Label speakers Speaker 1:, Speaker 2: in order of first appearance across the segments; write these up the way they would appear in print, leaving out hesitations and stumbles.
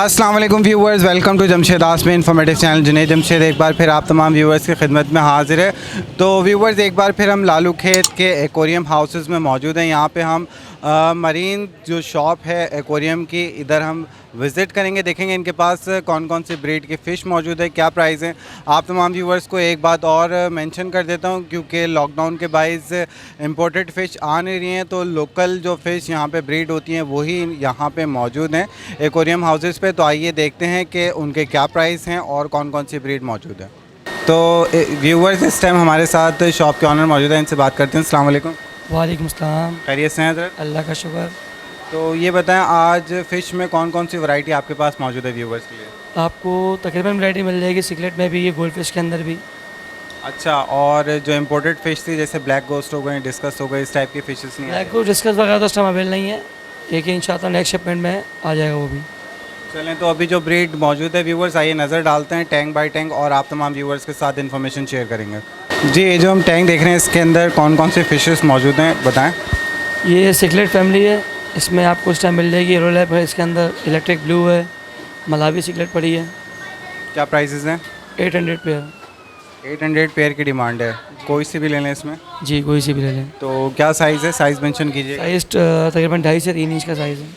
Speaker 1: अस्सलाम वालेकुम viewers, welcome to Jamshed Asmi informative channel. Junaid Jamshed एक बार फिर आप तमाम व्यूवर्स की खिदमत में हाजिर है। तो व्यूवर्स, एक बार फिर हम लालू खेत के एक्वेरियम हाउसेस में मौजूद हैं। यहाँ पे हम मरीन जो शॉप है एक्वेरियम की, इधर हम विज़िट करेंगे, देखेंगे इनके पास कौन कौन सी ब्रीड के फ़िश मौजूद है, क्या प्राइस हैं। आप तमाम व्यूवर्स को एक बात और मेंशन कर देता हूँ, क्योंकि लॉकडाउन के बाइस इंपोर्टेड फ़िश आ नहीं रही हैं, तो लोकल जो फ़िश यहाँ पे ब्रीड होती हैं वही यहाँ पे मौजूद हैं एक्वेरियम हाउसेस पे। तो आइए देखते हैं कि उनके क्या प्राइस हैं और कौन कौन सी ब्रीड मौजूद है। तो व्यूवर्स, इस टाइम हमारे साथ शॉप के ऑनर मौजूद हैं, इनसे बात करते हैं। अस्सलाम वालेकुम।
Speaker 2: वालेकुम सलाम।
Speaker 1: खैरियत से हैं हज़रत?
Speaker 2: अल्लाह का शुक्र।
Speaker 1: तो ये बताएं, आज फ़िश में कौन कौन सी वैरायटी आपके पास मौजूद है व्यूवर्स के लिए?
Speaker 2: आपको तकरीबन वैरायटी मिल जाएगी, सिकलेट में भी, ये गोल्ड फिश के अंदर भी।
Speaker 1: अच्छा, और जो इम्पोर्टेड फ़िश थी जैसे ब्लैक गोस्ट हो गए, डिस्कस हो गए, इस टाइप की फ़िशेस नहीं
Speaker 2: ब्लैक को डिस्कस वगैरह तो इस टाइम अवेल नहीं है, लेकिन इंशाल्लाह नेक्स्ट शिपमेंट में आ जाएगा वो भी।
Speaker 1: चलें, तो अभी जो ब्रीड मौजूद है व्यूवर्स, आइए नज़र डालते हैं टैंक बाय टैंक और आप तमाम व्यूवर्स के साथ इन्फॉर्मेशन शेयर करेंगे। जी, ये जो हम टैंक देख रहे हैं इसके अंदर कौन कौन से फ़िशेस मौजूद हैं बताएँ।
Speaker 2: ये सिकलेट फैमिली है, इसमें आपको इस टाइम मिल जाएगी। येलो लैप है, इसके अंदर इलेक्ट्रिक ब्लू है, मलावी सिकलेट पड़ी है।
Speaker 1: क्या प्राइसेस हैं?
Speaker 2: 800 पेयर।
Speaker 1: 800 पेयर की डिमांड है, कोई सी भी ले लें इसमें?
Speaker 2: जी, कोई सी भी ले लें।
Speaker 1: तो क्या साइज़ है, साइज़ मेंशन कीजिए।
Speaker 2: साइज़ तकरीबन 2.5 से 3 इंच का साइज़ है।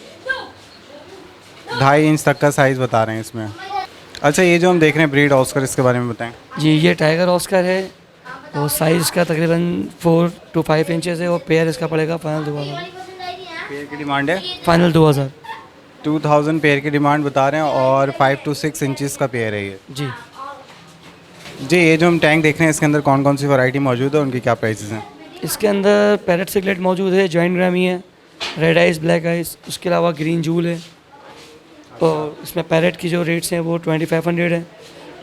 Speaker 1: 2.5 इंच तक का साइज़ बता रहे हैं इसमें। अच्छा, ये जो हम देख रहे हैं ब्रीड ऑस्कर, इसके बारे में बताएं।
Speaker 2: जी, ये टाइगर ऑस्कर है और साइज़ इसका तकरीबन 4 to 5 इंचेस है और पेयर इसका पड़ेगा फाइनल 2000।
Speaker 1: पेयर की डिमांड है
Speaker 2: फाइनल 2000।
Speaker 1: 2000 पेयर की डिमांड बता रहे हैं और 5 to 6 इंचज़ का पेयर है ये।
Speaker 2: जी
Speaker 1: जी, ये जो हम टैंक देख रहे हैं इसके अंदर कौन कौन सी वैरायटी मौजूद है, उनकी क्या प्राइसेस हैं?
Speaker 2: इसके अंदर पैरेट सिकलेट मौजूद है, जॉइंट ग्रामी है, रेड आइस, ब्लैक आइस, उसके अलावा ग्रीन जूल है। और इसमें पैरेट की जो रेट्स हैं वो 2500 है,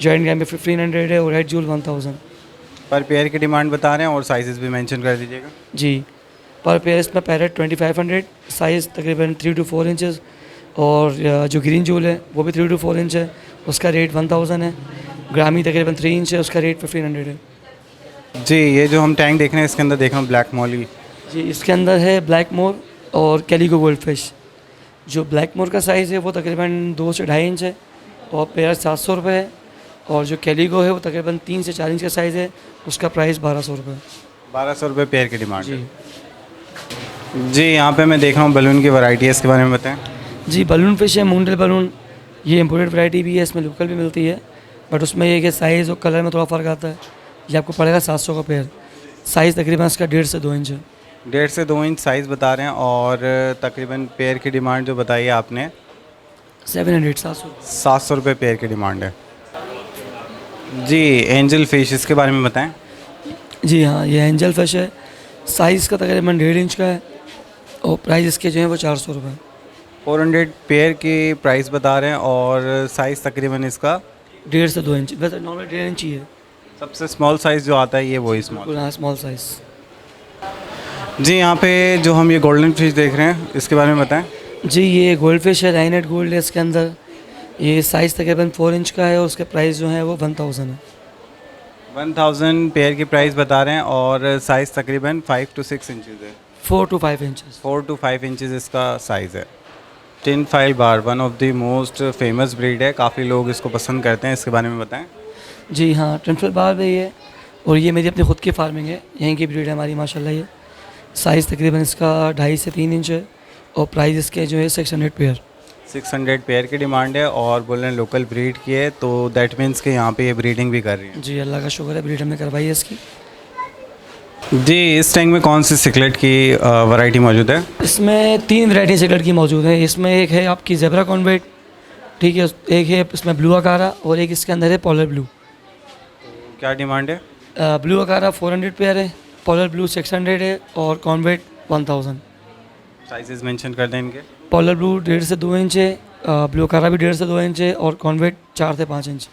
Speaker 2: जॉइंट ग्रामी 1500 है और रेड जूल 1000।
Speaker 1: पर पेयर की डिमांड बता रहे हैं और साइजेस भी मेंशन कर दीजिएगा।
Speaker 2: जी, पर पेयर इसमें पैरेट 2500, साइज़ तकरीबन 3 to 4 इंचज़, और जो ग्रीन जूल है वो भी 3 to 4 इंच है, उसका रेट 1000 है। ग्रामी तकरीबन 3 इंच है, उसका रेट 1500 है।
Speaker 1: जी, ये जो हम टैंक देख रहे हैं इसके अंदर देख रहा हूँ ब्लैक मॉली।
Speaker 2: जी, इसके अंदर है ब्लैक मोर और कैलिको गोल्ड फिश। जो ब्लैक मोर का साइज़ है वो तकरीबन 2 से 2.5 इंच है और पेयर 700 रुपये है, और जो कैलिको है वो तकरीबन 3 से 4 इंच का साइज़ है, उसका प्राइस 1200 रुपये।
Speaker 1: 1200 रुपये पेयर की डिमांड
Speaker 2: जी
Speaker 1: है। जी, यहाँ पे मैं देख रहा हूँ बलून की वैरायटी है, इसके बारे में बताएं।
Speaker 2: जी, बलून फिश है, मूंडल बलून। ये इम्पोर्टेड वैरायटी भी है, इसमें लोकल भी मिलती है, बट उसमें ये कि साइज़ और कलर में थोड़ा फ़र्क आता है। ये आपको पड़ेगा 700 का पेयर। साइज़ तकरीबन इसका 1.5 से 2 इंच है।
Speaker 1: 1.5 से 2 इंच साइज़ बता रहे हैं और तकरीबन पेयर की डिमांड जो बताई है आपने
Speaker 2: 700।
Speaker 1: 700 रुपये पेयर की डिमांड है। जी, एंजल फिश, इसके बारे में बताएं।
Speaker 2: जी हाँ, ये एंजल फिश है, साइज़ का तकरीबन 1.5 इंच का है और प्राइस इसके जो है वो 400 रुपये।
Speaker 1: 400 पेयर की प्राइस बता रहे हैं और साइज़ तकरीबन इसका
Speaker 2: 1.5 से 2 इंच, वैसे नॉर्मल 1.5 इंच ही है।
Speaker 1: सबसे स्मॉल साइज़ जो आता है ये वही स्मॉल।
Speaker 2: बिल्कुल हाँ, स्मॉल साइज़।
Speaker 1: जी, यहाँ पे जो हम ये गोल्डन फिश देख रहे हैं इसके बारे में बताएं।
Speaker 2: जी, ये गोल्ड फिश है, लाइनेट गोल्ड है इसके अंदर। ये साइज़ तकरीबन 4 इंच का है और उसके प्राइस जो है वो 1000 है।
Speaker 1: 1000 पेयर की प्राइस बता रहे हैं और साइज़ तकरीबन 5 to 6 इंचज़ है।
Speaker 2: 4 to 5 इंचज़।
Speaker 1: 4 to 5 इंचज़ इसका साइज़ है। Tin file bar one of the most famous breed है, काफ़ी लोग इसको पसंद करते हैं, इसके बारे में बताएं।
Speaker 2: जी हाँ, टिनफिल बार भी है और ये मेरी अपनी ख़ुद की फार्मिंग है, यहीं की ब्रीड है हमारी माशाल्लाह। ये साइज़ तकरीबन इसका 2.5 से 3 इंच है और प्राइस इसके जो है 600 पेयर।
Speaker 1: 600 पेयर की डिमांड है और बोल रहे हैं लोकल ब्रीड की है, तो दैट मीन्स कि यहाँ पे ये ब्रीडिंग भी कर रही है।
Speaker 2: जी, अल्लाह का शुक्र है, ब्रीड हमने करवाई है इसकी।
Speaker 1: जी, इस टैंक में कौन सी सिकलेट की वैरायटी मौजूद है?
Speaker 2: इसमें 3 वैरायटी सिकलेट की मौजूद है। इसमें एक है आपकी ज़ेब्रा कॉन्वेट, ठीक है, एक है इसमें ब्लू अकारा और एक इसके अंदर है पॉलर ब्लू।
Speaker 1: क्या डिमांड है?
Speaker 2: ब्लू अकारा 400 पेयर है, पॉलर ब्लू 600 है और कॉन्वेट 1000।
Speaker 1: साइजेस मेंशन कर दें इनके।
Speaker 2: पॉलर ब्लू 1.5 से 2 इंच है, ब्लू अकारा भी 1.5 से 2 इंच है और कॉन्वेट 4 से 5 इंच।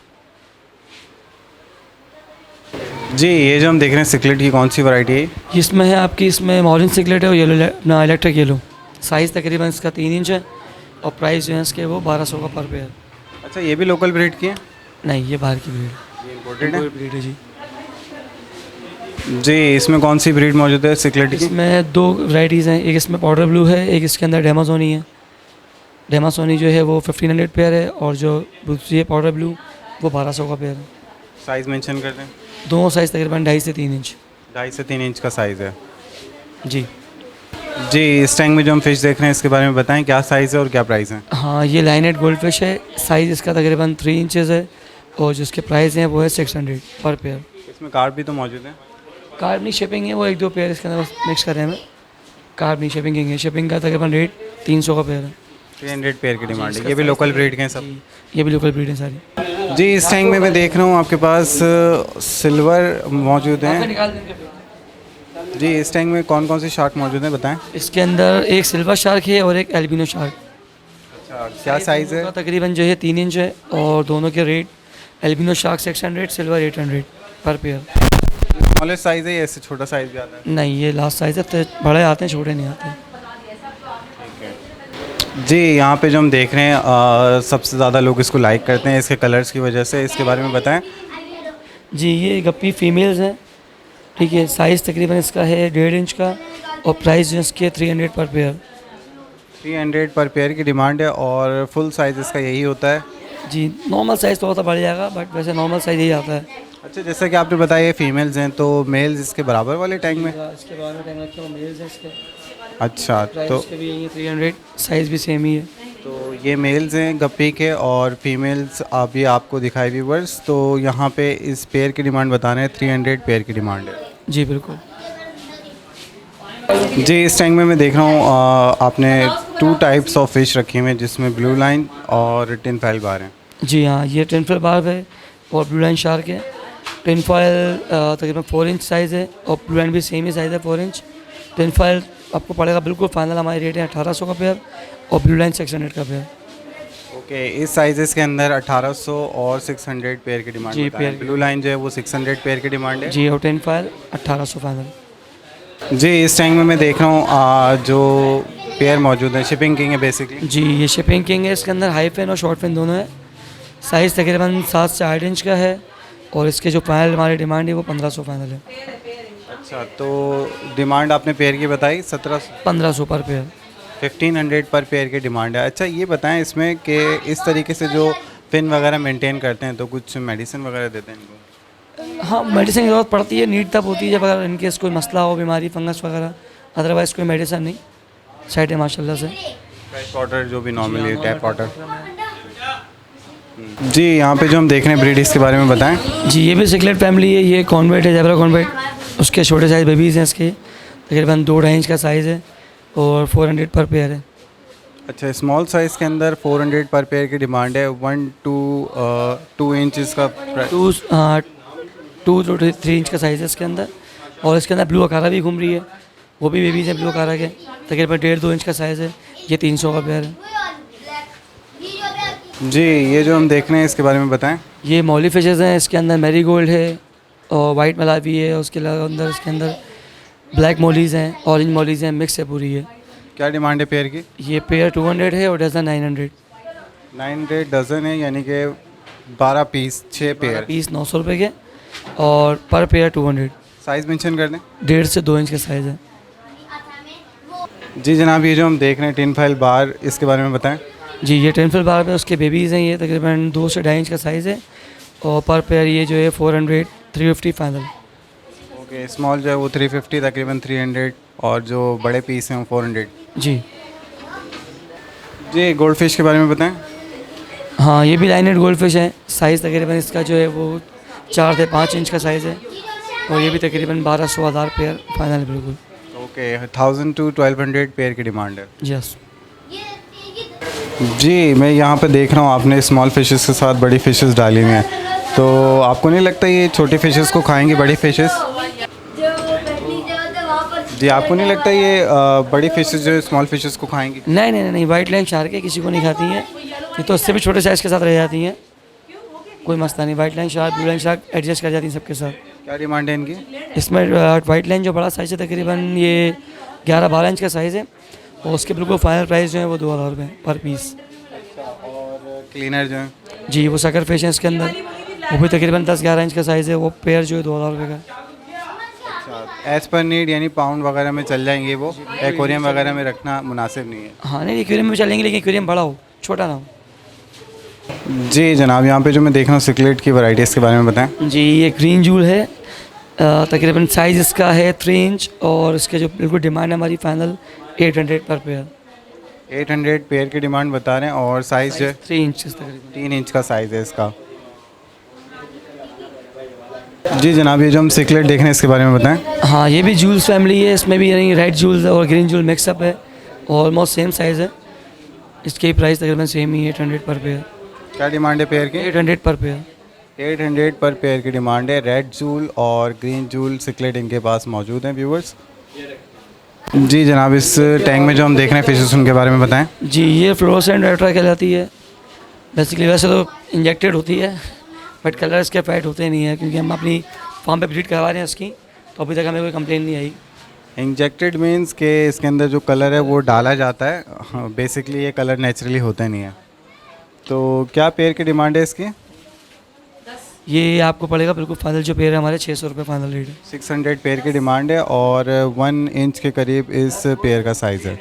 Speaker 1: जी, ये जो हम देख रहे हैं सिकलेट की कौन सी वैरायटी है?
Speaker 2: इसमें है आपकी, इसमें मॉरिन सिकलेट है और येलो ना इलेक्ट्रिक येलो। साइज़ तकरीबन इसका 3 इंच है और प्राइस जो है इसके वो 1200 का पर पेयर।
Speaker 1: अच्छा, ये भी लोकल ब्रीड की है?
Speaker 2: नहीं, ये बाहर की ब्रीड
Speaker 1: ये इम्पोर्टेड है?
Speaker 2: ब्रीड है जी।
Speaker 1: जी, इसमें कौन सी ब्रीड मौजूद है सिकलेट की?
Speaker 2: इसमें 2 वैराइटीज़ हैं, एक इसमें पाउडर ब्लू है, एक इसके अंदर डेमाजोनी है। डेमासोनी जो है वो 1500 पेयर है, और जो दूसरी है पाउडर ब्लू वो 1200 का पेयर है।
Speaker 1: साइज़ मेंशन कर दें।
Speaker 2: दोनों साइज़ तकरीबन 2.5 से 3 इंच।
Speaker 1: 2.5 से 3 इंच का साइज़ है।
Speaker 2: जी
Speaker 1: जी, इस टैंक में जो हम फ़िश देख रहे हैं इसके बारे में बताएं, क्या साइज़ है और क्या प्राइस है?
Speaker 2: हाँ, ये लाइनेट गोल्ड फिश है। साइज़ इसका तकरीबन 3 इंचज़ है, और जिसके प्राइस हैं वो है 600 पर पेयर।
Speaker 1: इसमें कार्ड भी तो मौजूद है।
Speaker 2: कार्ब नहीं, शिपिंग है वो 1-2 पेयर इसके अंदर मिक्स कर रहे हैं हमें। कार्ब नहीं, शिपिंग है। शिपिंग का तकरीबन रेट 300 का पेयर है।
Speaker 1: 300 पेयर की डिमांड है। ये भी लोकल ब्रीड के हैं सब।
Speaker 2: ये भी लोकल ब्रीड है सारी।
Speaker 1: जी, इस टैंक में मैं देख रहा हूँ आपके पास सिल्वर मौजूद हैं। जी, इस टैंक में कौन कौन सी शार्क मौजूद हैं बताएं।
Speaker 2: इसके अंदर एक सिल्वर शार्क है और एक एल्बिनो शार्क।
Speaker 1: अच्छा, क्या साइज़ है?
Speaker 2: इसका तकरीबन जो है 3 इंच है, और दोनों के रेट एल्बिनो शार्क 600, सिल्वर 800 पर पेयर।
Speaker 1: स्मॉलेस्ट साइज़ है या इससे छोटा साइज़ भी आता है?
Speaker 2: नहीं, ये लास्ट साइज़ है, तो बड़े आते हैं, छोटे नहीं आते।
Speaker 1: जी, यहाँ पे जो हम देख रहे हैं सबसे ज़्यादा लोग इसको लाइक करते हैं इसके कलर्स की वजह से। इसके बारे में बताएं।
Speaker 2: जी, ये गप्पी फीमेल्स हैं, ठीक है। साइज़ तकरीबन इसका है 1.5 इंच का, और प्राइस जो इसके 300 पर पेयर।
Speaker 1: 300 पर पेयर की डिमांड है, और फुल साइज़ इसका यही होता है।
Speaker 2: जी, नॉर्मल साइज़ थोड़ा सा बढ़ जाएगा, बट वैसे नॉर्मल साइज़ यही आता है।
Speaker 1: अच्छा, जैसा कि आपने बताया ये फीमेल्स हैं, तो मेल्स इसके बराबर वाले टैंक में?
Speaker 2: इसके बाद में टैंक रखे हुए मेल्स हैं इसके।
Speaker 1: अच्छा,
Speaker 2: प्राइस
Speaker 1: तो
Speaker 2: इसके भी यही है 300, साइज़ भी सेम ही है।
Speaker 1: तो ये मेल्स हैं गप्पी के, और फीमेल्स अभी आपको दिखाई व्यूवर्स। तो यहाँ पे इस पेयर की डिमांड बता रहे हैं 300 पेयर की डिमांड है।
Speaker 2: जी बिल्कुल।
Speaker 1: जी, इस टैंक में मैं देख रहा हूँ आपने 2 टाइप्स ऑफ फिश रखी हुई हैं, जिसमें ब्लू लाइन और टिन फॉइल बार हैं।
Speaker 2: जी हाँ, ये टिन फॉइल बार है और ब्लू लाइन शार्क है। टिन फॉइल तकरीबन 4 इंच साइज़ है, और ब्लू लाइन भी सेम ही साइज़ है 4 इंच। टिन फॉइल आपको पड़ेगा बिल्कुल फाइनल, हमारी रेट है 1800 का पेयर, और ब्लू लाइन 600 का पेयर।
Speaker 1: ओके, इस साइजेस के अंदर 1800 और 600 पेयर की डिमांड
Speaker 2: जी,
Speaker 1: बताएं।
Speaker 2: पेयर की।
Speaker 1: ब्लू लाइन जो है वो 600 पेयर की डिमांड है।
Speaker 2: जी, और टिन फॉइल 1800 फाइनल।
Speaker 1: जी, इस टैंक में मैं देख रहा हूँ जो पेयर मौजूद है शिपिंग किंग है बेसिकली।
Speaker 2: जी, ये शिपिंग किंग है। इसके अंदर हाई फिन और शॉर्ट फिन दोनों है। साइज़ तकरीबन 7 से 8 इंच का है, और इसके जो फाइनल हमारी डिमांड है वो 1500 फाइनल है।
Speaker 1: अच्छा, तो डिमांड आपने पेयर की बताई 1700
Speaker 2: 1500 पर पेयर।
Speaker 1: 1500 पर पेयर की डिमांड है। अच्छा, ये बताएं इसमें कि इस तरीके से जो फिन वगैरह मेंटेन करते हैं, तो कुछ मेडिसिन वगैरह देते हैं इनको?
Speaker 2: हाँ, मेडिसिन की ज़रूरत पड़ती है, नीड तब होती है जब अगर इनकेस कोई मसला हो, बीमारी, फंगस वगैरह। अदरवाइज़ कोई मेडिसिन नहीं, सेट है माशाल्लाह से।
Speaker 1: फ्रेश वाटर जो भी नॉर्मली टैप वाटर। जी, यहाँ पे जो हम देख रहे हैं ब्रीड, इसके बारे में बताएं।
Speaker 2: जी, ये भी सिकलेट फैमिली है। ये कॉन्वेट है, ज़ेब्रा कॉन्वेट। उसके छोटे साइज़ बेबीज़ हैं इसके, तकरीबन 2-2.5 इंच का साइज़ है, और 400 पर पेयर है।
Speaker 1: अच्छा, स्मॉल साइज़ के अंदर 400 पर पेयर की डिमांड है। 1 to 2 इंच का
Speaker 2: 2 to 3 इंच का साइज़ है इसके अंदर, और इसके अंदर ब्लू अकारा भी घूम रही है, वो भी बेबीज़ हैं ब्लू अकारा के। तकरीबन 1.5-2 इंच का साइज़ है। ये 300 का पेयर है।
Speaker 1: जी, ये जो हम देख रहे हैं इसके बारे में बताएं।
Speaker 2: ये मौली फिशेज़ हैं। इसके अंदर मैरी गोल्ड है, और वाइट मलावी है। उसके अंदर इसके अंदर ब्लैक मोलीज़ हैं, ऑरेंज मोलीज़ हैं, मिक्स है पूरी है।
Speaker 1: क्या डिमांड है पेयर की?
Speaker 2: ये पेयर 200 है, और डजन 900।
Speaker 1: 900 डजन है, यानी कि 12 पीस, 6 पेयर।
Speaker 2: पीस 900 रुपये के, और पर पेयर 200।
Speaker 1: साइज़ मेंशन कर दें।
Speaker 2: 1.5 से 2 इंच का साइज़ है।
Speaker 1: जी जनाब, ये जो हम देख रहे हैं टिन फाइल बार, इसके बारे में बताएं।
Speaker 2: जी, ये 10 फीट बार में उसके बेबीज़ हैं। ये तकरीबन 2 से 2.5 इंच का साइज़ है, और पर पेयर ये जो है 400, 350 फाइनल।
Speaker 1: ओके, स्मॉल जो है वो 350, तकरीबन 300, और जो बड़े पीस हैं वो 400।
Speaker 2: जी।
Speaker 1: जी, गोल्ड फिश के बारे में बताएं।
Speaker 2: हाँ, ये भी लाइनेट गोल्ड फिश है। साइज़ तकरीबन इसका जो है वो 4 से 5 इंच का साइज़ है, और ये भी तकरीबन 1200 पेयर फाइनल बिल्कुल।
Speaker 1: ओके, 1000 to 1200 पेयर की डिमांड है।
Speaker 2: यस।
Speaker 1: जी, मैं यहाँ पे देख रहा हूँ आपने स्मॉल फिशेस के साथ बड़ी फिशेस डाली हुई हैं, तो आपको नहीं लगता ये छोटी फिशेस को खाएंगी बड़ी फिशेस? जी, आपको नहीं लगता ये बड़ी फिशेस जो स्मॉल फिशेस को खाएंगी?
Speaker 2: नहीं नहीं नहीं, वाइट लाइन शार्क है, किसी को नहीं खाती हैं। ये तो उससे भी छोटे साइज़ के साथ रह जाती हैं, कोई मसला नहीं। White line shark, blue line shark adjust कर जाती हैं सबके साथ।
Speaker 1: क्या डिमांड है इनकी?
Speaker 2: इसमें वाइट लाइन जो बड़ा साइज़ है तकरीबन ये 11-12 इंच का साइज़ है, और उसके बिल्कुल फाइनल प्राइस जो है वो 2000 रुपये पर पीस।
Speaker 1: और क्लीनर जो है?
Speaker 2: जी, वो सकर फिश है इसके अंदर, वो भी तकरीबन 10-11 इंच का साइज़ है। वो पेयर जो है 2000 रुपये का।
Speaker 1: एज पर नीड यानी पाउंड वगैरह में चल जाएंगे वो, एक्वेरियम वगैरह में रखना मुनासिब नहीं है।
Speaker 2: हाँ नहीं, एक्वेरियम में चलेंगे लेकिन एक्वेरियम बड़ा हो, छोटा ना हो।
Speaker 1: जी जनाब, यहाँ पे जो मैं देख रहा हूँ सिक्लेट की वैरायटीज़ के बारे में बताएं।
Speaker 2: जी ये ग्रीन जूल है, तकरीबन साइज़ इसका है 3 इंच और इसके जो बिल्कुल डिमांड है हमारी फाइनल 800 पर पेयर।
Speaker 1: 800 पेयर की डिमांड बता रहे हैं और साइज़ जो है
Speaker 2: 3 इंच तकरीबन।
Speaker 1: 3 इंच का साइज़ है इसका। जी जनाब, ये जो हम सिक्लेट देख रहे हैं इसके बारे में बताएं।
Speaker 2: हाँ ये भी जूल्स फैमिली है, इसमें भी यानी रेड जूल्स और ग्रीन जूल मिक्सअप है, ऑलमोस्ट सेम साइज़ है। इसकी प्राइस तकरीबन सेम ही 800 पर पेयर।
Speaker 1: क्या डिमांड है पेयर की?
Speaker 2: 800 पर पेयर।
Speaker 1: 800 पर पेयर की डिमांड है। रेड जूल और ग्रीन जूल सिक्लेट इनके पास मौजूद हैं व्यूवर्स। जी जनाब, इस टैंक में जो हम देख रहे हैं फिशेस उनके बारे में बताएं।
Speaker 2: जी ये फ्लोरोसेंट रेट्रा कहलाती है। बेसिकली वैसे तो इंजेक्टेड होती है बट कलर इसके फेड होते नहीं है, क्योंकि हम अपनी फार्म पे ब्रीड करवा रहे हैं इसकी, तो अभी तक हमें कोई कंप्लेन नहीं आई।
Speaker 1: इंजेक्टेड मीन्स के इसके अंदर जो कलर है वो डाला जाता है, बेसिकली ये कलर नेचुरली होता नहीं है। तो क्या पेयर की डिमांड है इसकी?
Speaker 2: ये आपको पड़ेगा बिल्कुल फाइनल, जो पेयर है हमारे 600 रुपये फाइनल रेट है।
Speaker 1: 600 पेयर की डिमांड है और 1 इंच के करीब इस पेयर का साइज़ है।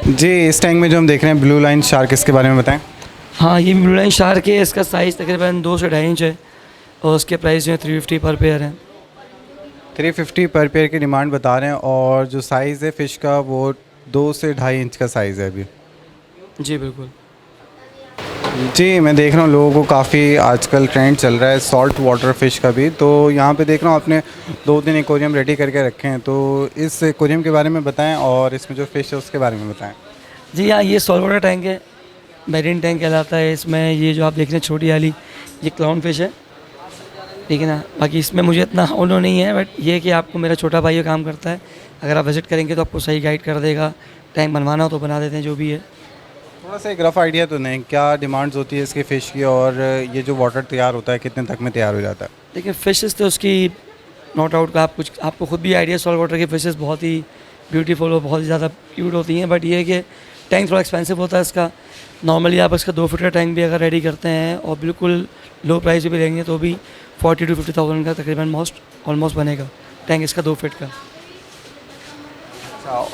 Speaker 1: जी इस टैंक में जो हम देख रहे हैं ब्लू लाइन शार्क, इसके बारे में बताएं।
Speaker 2: हाँ ये ब्लू लाइन शार्क है, इसका साइज़ तकरीबन 2 से 2.5 इंच है और उसके प्राइस जो है 350 पर पेयर है।
Speaker 1: 350 पर पेयर की डिमांड बता रहे हैं और जो साइज़ है फ़िश का वो 2 से 2.5 इंच का साइज़ है अभी।
Speaker 2: जी बिल्कुल।
Speaker 1: जी मैं देख रहा हूँ लोगों को काफ़ी आजकल ट्रेंड चल रहा है सॉल्ट वाटर फ़िश का भी, तो यहाँ पे देख रहा हूँ आपने 2-3 एक्वेरियम रेडी करके रखे हैं, तो इस एक्वेरियम के बारे में बताएं और इसमें जो फ़िश है उसके बारे में बताएं।
Speaker 2: जी हाँ ये सॉल्ट वाटर टैंक है, मेरीन टैंक कहलाता है। इसमें ये जो आप देख रहे हैं छोटी वाली ये क्लाउन फिश है, ठीक है ना। बाकी इसमें मुझे इतना ऑनो नहीं है, बट ये कि आपको मेरा छोटा भाई ये काम करता है, अगर आप विज़िट करेंगे तो आपको सही गाइड कर देगा। टैंक बनवाना हो तो बना देते हैं, जो भी है।
Speaker 1: थोड़ा सा एक रफ़ आइडिया तो नहीं, क्या डिमांड्स होती है इसकी फ़िश की और ये जो वाटर तैयार होता है कितने तक में तैयार हो जाता है?
Speaker 2: देखिए फ़िशेस तो उसकी नो डाउट का आपको खुद भी आइडिया, सॉल्ट वाटर की फ़िशेस बहुत ही ब्यूटीफुल और बहुत ही ज़्यादा क्यूट होती हैं, बट ये है कि टैंक थोड़ा एक्सपेंसिव होता है इसका। नॉर्मली आप इसका 2 फुट का टैंक भी अगर रेडी करते हैं और बिल्कुल लो प्राइस भी लेंगे तो भी 40 to 50,000 का तकरीबन ऑलमोस्ट बनेगा टैंक इसका 2 फीट का।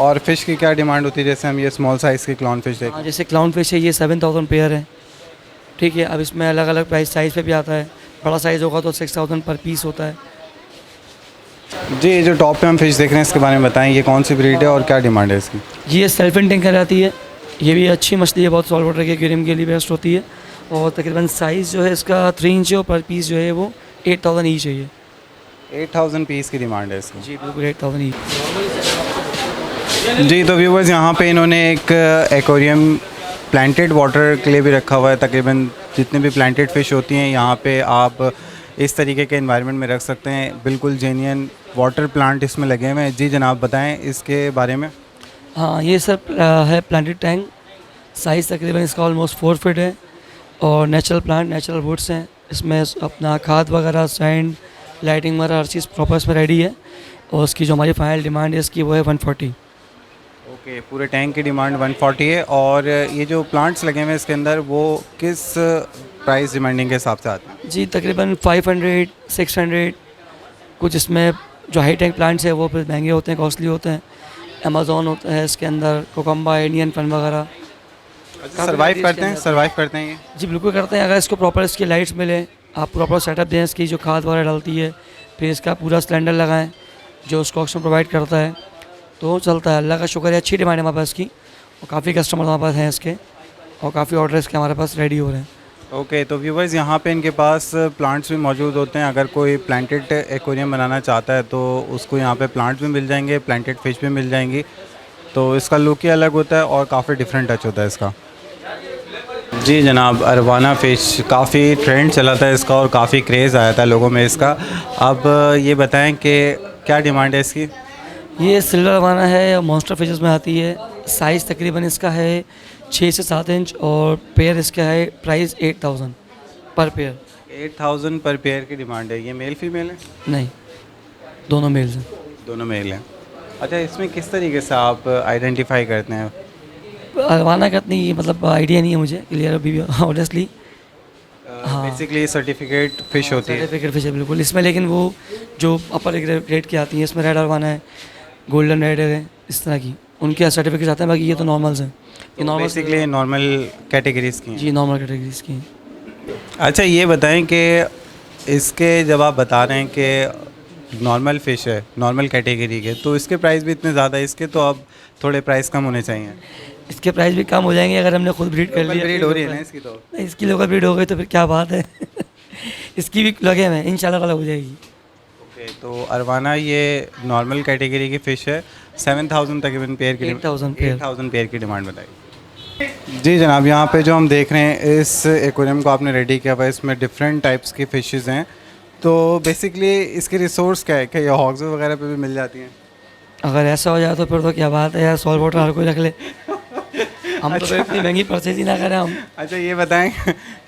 Speaker 1: और फ़िश की क्या डिमांड होती है? जैसे हम ये स्मॉल साइज़ की क्लाउन फ़िश देखें।
Speaker 2: हाँ जैसे क्लाउन फिश है ये 7,000 पेयर है, ठीक है। अब इसमें अलग अलग प्राइस साइज़ पे भी आता है, बड़ा साइज़ होगा तो 6,000 पर पीस होता है।
Speaker 1: जी ये जो टॉप पे हम फ़िश देख रहे हैं इसके बारे में बताएं, ये कौन सी ब्रीड है और क्या डिमांड है इसकी?
Speaker 2: ये सेल्फिन टैंक कहलाती है, ये भी अच्छी मछली है, बहुत सॉल्ट वाटर के एक्वेरियम के लिए बेस्ट होती है। और तकरीबन साइज़ जो है इसका 3 इंच है और पर पीस जो है वो 8,000 ईच है। ये
Speaker 1: 8,000 पीस की डिमांड है इसकी।
Speaker 2: जी बिल्कुल 8,000 ईच।
Speaker 1: जी तो व्यूवर्स यहाँ पे इन्होंने एक एक्वेरियम प्लांटेड वाटर के लिए भी रखा हुआ है। तकरीबन जितने भी प्लांटेड फ़िश होती हैं यहाँ पे आप इस तरीके के एनवायरनमेंट में रख सकते हैं। बिल्कुल जेन्युइन वाटर प्लांट इसमें लगे हुए हैं। जी जनाब बताएं इसके बारे में।
Speaker 2: हाँ ये सर है प्लांटेड टैंक, साइज़ तकरीबन इसका ऑलमोस्ट 4 फीट है और नेचुरल प्लांट, नेचुरल वुड्स हैं इसमें। अपना खाद वगैरह, सैंड, लाइटिंग वगैरह हर चीज़ प्रॉपर इसमें रेडी है। और उसकी जो हमारी फाइनल डिमांड है इसकी वो है 140।
Speaker 1: ओके, पूरे टैंक की डिमांड 140 है। और ये जो प्लांट्स लगे हुए हैं इसके अंदर वो किस प्राइस डिमांडिंग के हिसाब से आते हैं?
Speaker 2: जी तकरीबन 500, 600। कुछ इसमें जो हाई टैंक प्लांट्स है वो फिर महंगे होते हैं, कॉस्टली होते हैं। अमेज़ॉन होता है इसके अंदर, कोकम्बा, इंडियन फन वगैरह।
Speaker 1: सर्वाइव करते हैं ये?
Speaker 2: जी बिल्कुल करते हैं, अगर इसको प्रॉपर इसकी लाइट्स मिले, आप प्रॉपर सेटअप दें, इसकी जो खाद वगैरह डलती है, फिर इसका पूरा सिलेंडर लगाएं जो उसको ऑक्सीजन प्रोवाइड करता है, तो चलता है। अल्लाह का शुक्र है, अच्छी डिमांड है हमारे पास की और काफ़ी कस्टमर हमारे पास हैं इसके और काफ़ी ऑर्डर इसके हमारे पास रेडी हो रहे हैं।
Speaker 1: ओके तो व्यूवर्स यहाँ पे इनके पास प्लांट्स भी मौजूद होते हैं। अगर कोई प्लांटेड एक्वेरियम बनाना चाहता है तो उसको यहाँ पे प्लांट्स भी मिल जाएंगे, प्लांटेड फ़िश भी मिल जाएंगी। तो इसका लुक ही अलग होता है और काफ़ी डिफरेंट टच होता है इसका। जी जनाब, अरवाना फ़िश काफ़ी ट्रेंड चला था इसका और काफ़ी क्रेज़ आया था लोगों में इसका। अब ये बताएं कि क्या डिमांड है इसकी?
Speaker 2: ये सिल्वर अरवाना है, मॉन्स्टर फिशेस में आती है। साइज़ तकरीबन इसका है 6 से 7 इंच और पेयर इसका है प्राइस 8,000 पर पेयर।
Speaker 1: 8,000 पर पेयर की डिमांड है। ये मेल फीमेल है?
Speaker 2: नहीं, दोनों मेल्स हैं।
Speaker 1: दोनों मेल हैं। अच्छा, इसमें किस तरीके से आप आइडेंटिफाई करते हैं?
Speaker 2: अरवाना का इतनी मतलब आइडिया नहीं है मुझे क्लियर अभी भी ऑनेस्टली। हाँ
Speaker 1: बेसिकली सर्टिफिकेट फ़िश होती है।
Speaker 2: सर्टिफिकेट फिश है बिल्कुल इसमें, लेकिन वो जो अपर ग्रेड की आती हैं इसमें रेड अरवाना है, गोल्डन रेड है, इस तरह की उनके सर्टिफिकेट आते हैं। बाकी ये तो नॉर्मल्स हैं, ये नॉर्मल
Speaker 1: बेसिकली नॉर्मल कैटेगरीज की हैं।
Speaker 2: जी नॉर्मल कैटेगरीज की हैं।
Speaker 1: अच्छा ये बताएं कि इसके जब आप बता रहे हैं कि नॉर्मल फ़िश है, नॉर्मल कैटेगरी के, तो इसके प्राइस भी इतने ज़्यादा है, इसके तो अब थोड़े प्राइस कम होने चाहिए।
Speaker 2: इसके प्राइस भी कम हो जाएंगे अगर हमने खुद ब्रीड कर लिया।
Speaker 1: ब्रीड हो रही है ना इसकी तो।
Speaker 2: नहीं, इसकी लोकल ब्रीड हो गई तो फिर क्या बात है इसकी भी लगे हुए हैं, इंशाल्लाह ताला हो जाएगी।
Speaker 1: ओके, तो अरवाना ये नॉर्मल कैटेगरी की फ़िश है, 7000 तकरीबन पेयर की
Speaker 2: 8,000 पेयर।
Speaker 1: 8000 पेयर की डिमांड बताई। जी जनाब, यहाँ पे जो हम देख रहे हैं इस एक्वेरियम को आपने रेडी किया हुआ है, इसमें डिफरेंट टाइप्स की फ़िशेज़ हैं। तो बेसिकली इसकी रिसोर्स क्या है, क्या ये हॉग्स वगैरह पे भी मिल जाती हैं?
Speaker 2: अगर ऐसा हो जाए तो फिर तो क्या बात है यार, सॉल्ट वाटर हर कोई रख ले हम तो फिर इतनी महंगी परचेज ही ना करें हम।
Speaker 1: अच्छा ये बताएं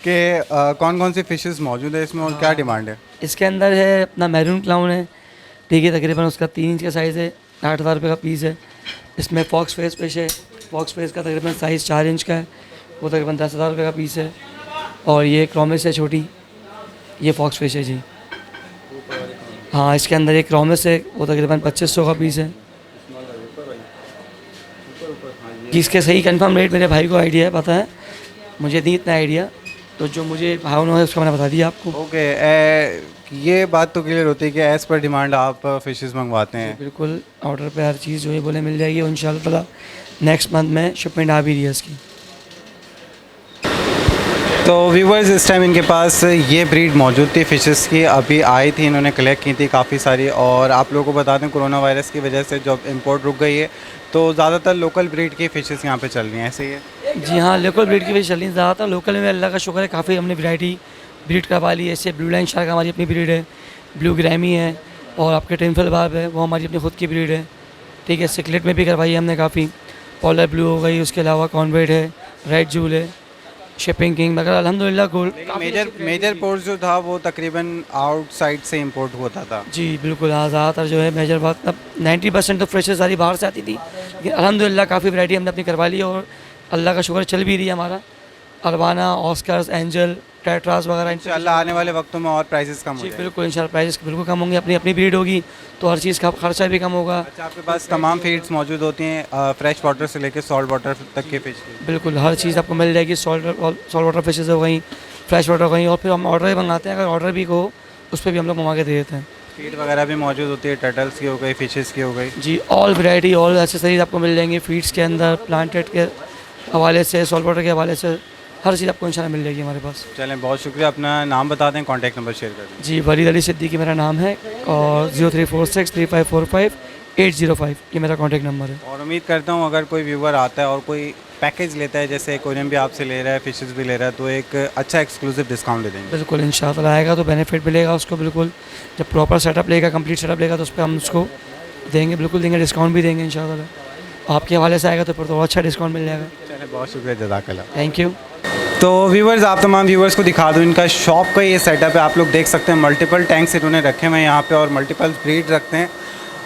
Speaker 1: कि कौन कौन सी फ़िशेज़ मौजूद है इसमें और क्या डिमांड है?
Speaker 2: इसके अंदर है अपना मैरून क्लाउन है, ठीक है, तकरीबन उसका 3 इंच का साइज़ है, 8,000 रुपये का पीस है। इसमें फॉक्स फेस फिश है, फॉक्स फेस का तकरीबन साइज़ 4 इंच का है, वो तकरीबन 10,000 रुपये का पीस है। और ये क्रोमिस है छोटी, ये फॉक्स फिश है जी। हाँ, इसके अंदर एक क्रोमिस है, वो तकरीबन 2500 का पीस है। कि इसके सही कंफर्म रेट मेरे भाई को आइडिया है, पता है, मुझे नहीं इतना आइडिया, तो जो मुझे भावना है उसका मैंने बता दिया आपको।
Speaker 1: ओके, ये बात तो क्लियर होती है कि एज़ पर डिमांड आप फ़िशेज़ मंगवाते हैं।
Speaker 2: बिल्कुल ऑर्डर पे हर चीज़ जो ये बोले मिल जाएगी, और इंशाल्लाह ताला नेक्स्ट मंथ में शिपमेंट आ भी रही है इसकी।
Speaker 1: तो व्यूवर्स इस टाइम इनके पास ये ब्रीड मौजूद थी फ़िशेस की, अभी आई थी, इन्होंने कलेक्ट की थी काफ़ी सारी। और आप लोगों को बता दें कोरोना वायरस की वजह से जब इंपोर्ट रुक गई है तो ज़्यादातर लोकल ब्रीड की फ़िशेस यहाँ पे चल रही हैं, ऐसे ही है?
Speaker 2: जी हाँ, लोकल ब्रीड की भी चल रही है ज़्यादातर। लोकल में अल्लाह का शुक्र है काफ़ी हमने वैरायटी ब्रीड करवा ली है। ऐसे ब्लू लाइन शार्क हमारी अपनी ब्रीड है, ब्लू ग्रैमी है, और आपके टेम्पल बार्ब है, वो हमारी अपनी खुद की ब्रीड है, ठीक है। सिकलेट में भी करवाई है हमने काफ़ी, पॉलर ब्लू हो गई, उसके अलावा कॉन्वेट है, रेड जूल है, शिपिंग किंग वगैरह, अल्हम्दुलिल्लाह गोल्ड।
Speaker 1: मेजर पोर्ट जो था वो तकरीबन आउटसाइड से इंपोर्ट होता था।
Speaker 2: जी बिल्कुल, हाँ, ज़्यादातर जो है मेजर बात, अब 90% तो फ्रेशेस सारी बाहर से आती थी, लेकिन अल्हम्दुलिल्लाह काफ़ी वैरायटी हमने अपनी करवा ली है, और अल्लाह का शुक्र चल भी रही है हमारा। अरवाना, ऑस्कर्स, एंजल, टेट्रास वगैरह
Speaker 1: इंशाल्लाह आने वाले वक्तों में और प्राइसेस कम हो
Speaker 2: जी
Speaker 1: जाएंगे।
Speaker 2: बिल्कुल, इंशाल्लाह प्राइस बिल्कुल कम होंगे। अपनी अपनी ब्रीड होगी तो हर चीज़ का खर्चा भी कम होगा।
Speaker 1: अच्छा, आपके पास तमाम फीड्स मौजूद होती हैं, फ्रेश वाटर से लेकर सॉल्ट वाटर तक के फिश की?
Speaker 2: बिल्कुल हर चीज़ आपको मिल जाएगी। सॉल्ट वाटर फिशेज़ हो गई, फ्रेश वाटर हो गई, और फिर हम ऑर्डर भी मंगाते हैं। अगर ऑर्डर भी हो उस पर भी हम लोग मंगा के दे देते हैं।
Speaker 1: फीड वगैरह भी मौजूद होती है, टर्टल्स की हो गई, फिशेस की हो गई?
Speaker 2: जी, ऑल वैरायटी, ऑल एक्सेसरीज आपको मिल जाएंगी फीड्स के अंदर, प्लांटेड के हवाले से, सॉल्ट वाटर के हवाले से, हर चीज़ आपको इंशाल्लाह मिल जाएगी हमारे पास।
Speaker 1: चलें, बहुत शुक्रिया। अपना नाम बता दें, कॉन्टैक्ट नंबर शेयर कर दें।
Speaker 2: जी, वलीद अली सिद्दीकी मेरा नाम है, और 03463545 ये मेरा कॉन्टैक्ट नंबर है।
Speaker 1: और उम्मीद करता हूँ अगर कोई व्यूवर आता है और कोई पैकेज लेता है, जैसे एक्वेरियम भी आपसे ले रहा है, फिशेस भी ले रहा है, तो एक अच्छा एक्सक्लूसिव डिस्काउंट दे देंगे।
Speaker 2: बिल्कुल इंशाल्लाह आएगा तो बेनिफिट मिलेगा उसको बिल्कुल। जब प्रॉपर सेटअप लेगा, कंप्लीट सेटअप लेगा, तो उस पर हम उसको देंगे, बिल्कुल देंगे, डिस्काउंट भी देंगे इंशाल्लाह। आपके हवाले से आएगा तो फिर तो अच्छा डिस्काउंट मिल जाएगा।
Speaker 1: चलें, बहुत शुक्रिया, जज़ाकल्लाह।
Speaker 2: Thank you.
Speaker 1: तो व्यूवर्स, आप तमाम व्यूवर्स को दिखा दूँ इनका शॉप का ये सेटअप है। आप लोग देख सकते हैं मल्टीपल टैंक्स इन्होंने रखे हुए हैं यहाँ पे, और मल्टीपल ब्रीड रखते हैं।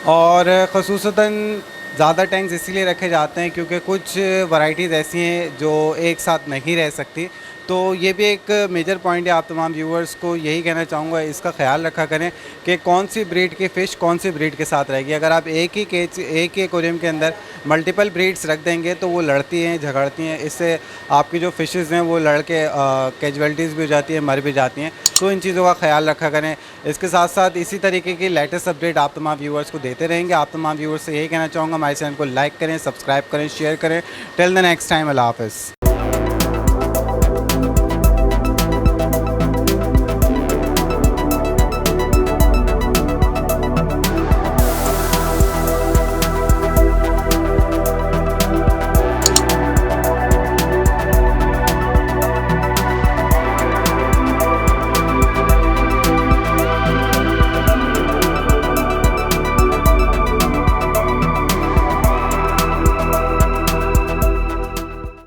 Speaker 1: और ख़ुसूसतन ज़्यादा टैंक्स इसीलिए रखे जाते हैं क्योंकि कुछ वैरायटीज़ ऐसी हैं जो एक साथ नहीं रह सकती। तो ये भी एक मेजर पॉइंट है। आप तमाम व्यूवर्स को यही कहना चाहूँगा, इसका ख्याल रखा करें कि कौन सी ब्रीड की फ़िश कौन सी ब्रीड के साथ रहेगी। अगर आप एक ही एक्वेरियम के अंदर मल्टीपल ब्रीड्स रख देंगे तो वो लड़ती हैं, झगड़ती हैं, इससे आपकी जो फ़िशेज़ हैं वो लड़ के कैजुअलिटीज़ भी हो जाती हैं, मर भी जाती हैं। तो इन चीज़ों का ख्याल रखा करें। इसके साथ साथ इसी तरीके की लेटेस्ट अपडेट आप तमाम व्यूवर्स को देते रहेंगे। आप तमाम व्यूवर्स से यही कहना चाहूँगा, हमारे चैनल को लाइक करें, सब्सक्राइब करें, शेयर करें। टिल द नेक्स्ट टाइम, अल्लाह हाफ़िज़।